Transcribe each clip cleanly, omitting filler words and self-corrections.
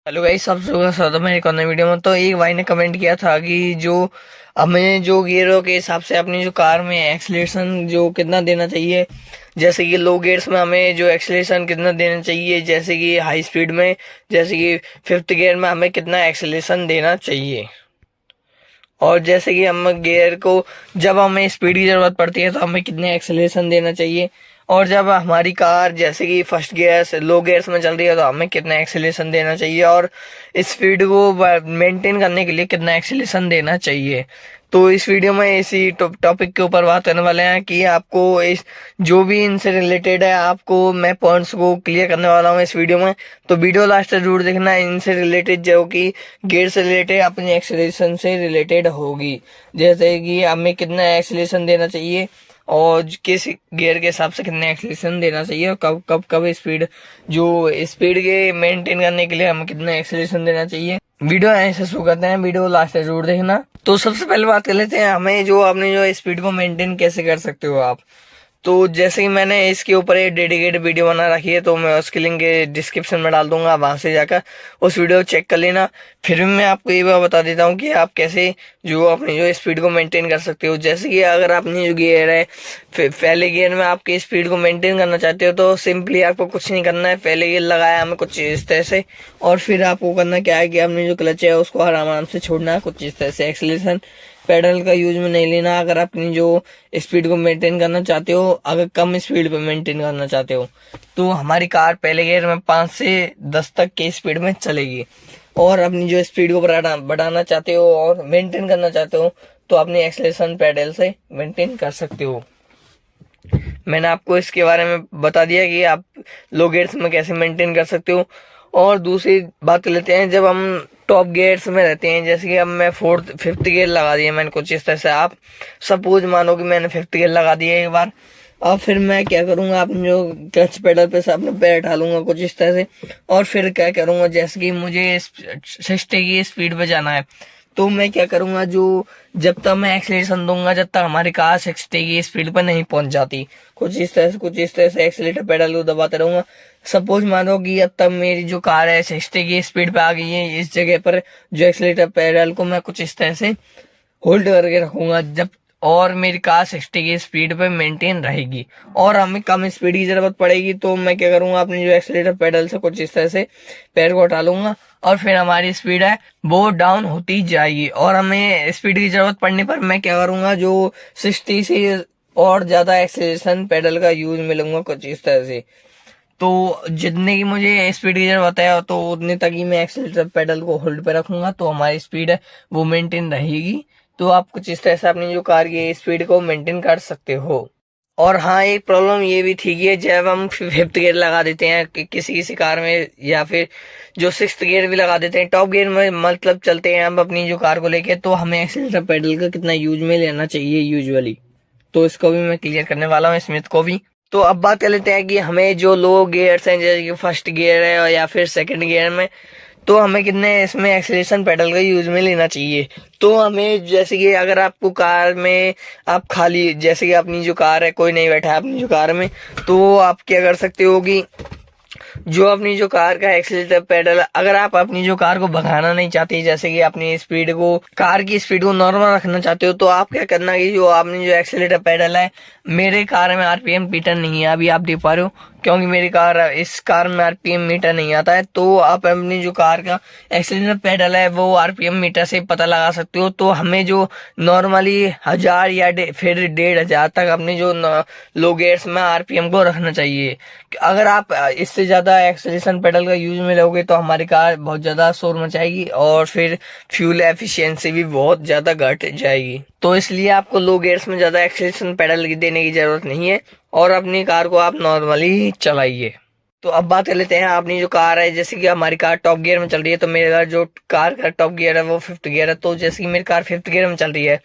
Hello guys, सब लोगों का स्वागत है मेरे एक और नई वीडियो में। तो एक भाई ने कमेंट किया था कि जो हमें जो गियरों के हिसाब से अपनी जो कार में एक्सीलरेशन जो कितना देना चाहिए, जैसे कि लो गियर्स में हमें जो एक्सीलरेशन कितना देना चाहिए, जैसे कि हाई स्पीड में, जैसे कि फिफ्थ गियर में हमें कितना एक्सीलरेशन देना चाहिए, और जैसे कि हम गियर को जब हमें स्पीड की जरूरत पड़ती है तो हमें कितने एक्सेलरेशन देना चाहिए, और जब हमारी कार जैसे कि फर्स्ट गियर से लो गियर्स में चल रही है तो हमें कितना एक्सेलरेशन देना चाहिए, और स्पीड को मेंटेन करने के लिए कितना एक्सेलरेशन देना चाहिए। तो इस वीडियो में इसी टॉपिक के ऊपर बात करने वाले हैं कि आपको इस जो भी इनसे रिलेटेड है, आपको मैं पॉइंट्स को क्लियर करने वाला हूँ इस वीडियो में। तो वीडियो लास्ट तक जरूर देखना, इनसे रिलेटेड जो कि गियर से रिलेटेड अपने एक्सेलरेशन से रिलेटेड होगी, जैसे कि हमें कितना एक्सेलरेशन देना चाहिए और किस गियर के हिसाब से कितना एक्सेलरेशन देना चाहिए, और कब कब कब स्पीड जो स्पीड के मेंटेन करने के लिए हमें कितना एक्सेलरेशन देना चाहिए। वीडियो ऐसे शुरू करते हैं, वीडियो लास्ट तक जरूर देखना। तो सबसे पहले बात कर लेते हैं हमें जो आपने जो स्पीड को मेंटेन कैसे कर सकते हो आप। तो जैसे कि मैंने इसके ऊपर एक डेडिकेटेड वीडियो बना रखी है, तो मैं उसकी लिंक डिस्क्रिप्शन में डाल दूंगा, वहां से जाकर उस वीडियो को चेक कर लेना। फिर भी मैं आपको ये बात बता देता हूँ कि आप कैसे जो अपनी जो स्पीड को मेंटेन कर सकते हो। जैसे कि अगर अपनी जो गियर है, पहले गियर में आपकी स्पीड को मेंटेन करना चाहते हो तो सिंपली आपको कुछ नहीं करना है। पहले गियर लगाया हमें कुछ इस तरह से, और फिर आपको करना क्या है कि अपनी जो क्लच है उसको आराम आराम से छोड़ना है कुछ इस तरह से। एक्सीलरेशन पेडल का यूज में नहीं लेना अगर अपनी जो स्पीड को मेंटेन करना चाहते हो, अगर कम स्पीड पे मेंटेन करना चाहते हो। तो हमारी कार पहले गियर में 5 से 10 तक की स्पीड में चलेगी, और अपनी जो स्पीड को बढ़ाना चाहते हो और मेंटेन करना चाहते हो तो अपनी एक्सेलरेशन पेडल से मेंटेन कर सकते हो। मैंने आपको इसके बारे में बता दिया कि आप लो गियर्स में कैसे मेंटेन कर सकते हो। और दूसरी बात कर लेते हैं, जब हम टॉप गियर्स में रहते हैं, जैसे कि अब मैं फोर्थ फिफ्थ गियर लगा दिया मैंने कुछ इस तरह से। आप सपोज मानो कि मैंने फिफ्थ गियर लगा दिया एक बार, अब फिर मैं क्या करूंगा, अपने जो क्लच पेडल पे से अपना पैर ढालूंगा कुछ इस तरह से, और फिर क्या करूंगा, जैसे कि मुझे 60 की स्पीड पे जाना है तो मैं क्या करूंगा, जो जब तक मैं एक्सीलरेशन दूंगा जब तक हमारी कार 60 की स्पीड पर नहीं पहुंच जाती, कुछ इस तरह से एक्सीलेटर पेडल को दबाते रहूंगा। सपोज मानो कि अब तक मेरी जो कार है 60 की स्पीड पे आ गई है, इस जगह पर जो एक्सीलेटर पेडल को मैं कुछ इस तरह से होल्ड करके रखूंगा जब, और मेरी कार 60 की स्पीड पे मेंटेन रहेगी, और हमें कम स्पीड की जरूरत पड़ेगी तो मैं क्या करूंगा, अपनी जो एक्सीलेटर पेडल से कुछ इस तरह से पैर को हटा लूंगा, और फिर हमारी स्पीड है वो डाउन होती जाएगी। और हमें स्पीड की जरूरत पड़ने पर मैं क्या करूंगा, जो 60 से और ज्यादा एक्सेलरेशन पेडल का यूज मिलूंगा कुछ इस तरह से। तो जितने की मुझे स्पीड की जरूरत है तो उतने तक ही मैं एक्सेलरेटर पेडल को होल्ड पे रखूंगा, तो हमारी स्पीड है वो मेंटेन रहेगी। तो आप कुछ इस तरह से अपनी जो कार की स्पीड को मेंटेन कर सकते हो। और हाँ, एक प्रॉब्लम ये भी थी कि जब हम फिफ्थ गियर लगा देते हैं किसी किसी कार में, या फिर जो सिक्स्थ गियर भी लगा देते हैं, टॉप गियर में मतलब चलते हैं हम अपनी जो कार को लेके, तो हमें एक्सेलरेटर पेडल का कितना यूज में लेना चाहिए यूजुअली, तो इसको भी मैं क्लियर करने वाला हूँ, स्मिथ को भी। तो अब बात कर लेते हैं कि हमें जो लो गियर्स हैं, जैसे कि फर्स्ट गियर है और या फिर सेकंड गियर में, तो हमें कितने इसमें एक्सेलरेशन पेडल का यूज में लेना चाहिए। तो हमें जैसे कि अगर आपको कार में आप खाली, जैसे कि अपनी जो कार है कोई नहीं बैठा है अपनी जो कार में, तो आप क्या कर सकते हो कि जो अपनी जो कार का एक्सीलरेटर पेडल, अगर आप अपनी जो कार को भगाना नहीं चाहते, जैसे कि अपनी स्पीड को, कार की स्पीड को नॉर्मल रखना चाहते हो, तो आप क्या करना कि जो आपने जो एक्सीलरेटर पेडल है, मेरे कार में आरपीएम मीटर नहीं है, अभी आप देख पा रहे हो क्योंकि मेरी कार, इस कार में आरपीएम मीटर नहीं आता है, तो आप अपनी जो कार का एक्सीलरेटर पेडल है वो आरपीएम मीटर से पता लगा सकते हो। तो हमें जो नॉर्मली 1000 या फिर 1500 तक अपने जो लो गियर्स में आरपीएम को रखना चाहिए। अगर आप इससे ज्यादा एक्सेलरेशन पेडल का यूज में लोगे तो हमारी कार बहुत ज्यादा शोर मचाएगी, और फिर फ्यूल एफिशिएंसी भी बहुत ज्यादा घट जाएगी। तो इसलिए आपको लो गियर्स में ज्यादा एक्सेलरेशन पेडल देने की जरूरत नहीं है, और अपनी कार को आप नॉर्मली चलाइए। तो अब बात कर लेते हैं अपनी जो कार है, जैसे कि हमारी कार टॉप गियर में चल रही है, तो मेरा जो कार का टॉप गियर है वो फिफ्थ गियर है। तो जैसे कि मेरी कार फिफ्थ गियर में चल रही है,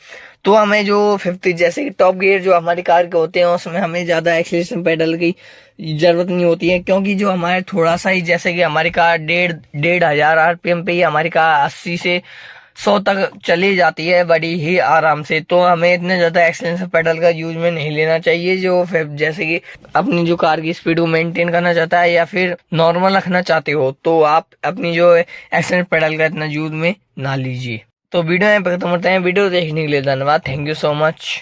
तो हमें जो फिफ्थ, जैसे कि टॉप गियर जो हमारी कार के होते हैं उसमें हमें ज्यादा एक्सीलरेशन पेडल की जरूरत नहीं होती है, क्योंकि जो हमारे थोड़ा सा ही, जैसे कि हमारी कार 1500 आरपीएम पे ही हमारी कार 80 से 100 तक चली जाती है बड़ी ही आराम से। तो हमें इतने ज़्यादा एक्सीलेंटर पेडल का यूज में नहीं लेना चाहिए, जो फिर जैसे कि अपनी जो कार की स्पीड को मेंटेन करना चाहता है या फिर नॉर्मल रखना चाहते हो, तो आप अपनी जो एक्सीलेंटर पेडल का इतना यूज में ना लीजिए। तो वीडियो में खत्म करते हैं। वीडियो देखने के लिए धन्यवाद। Thank you so much.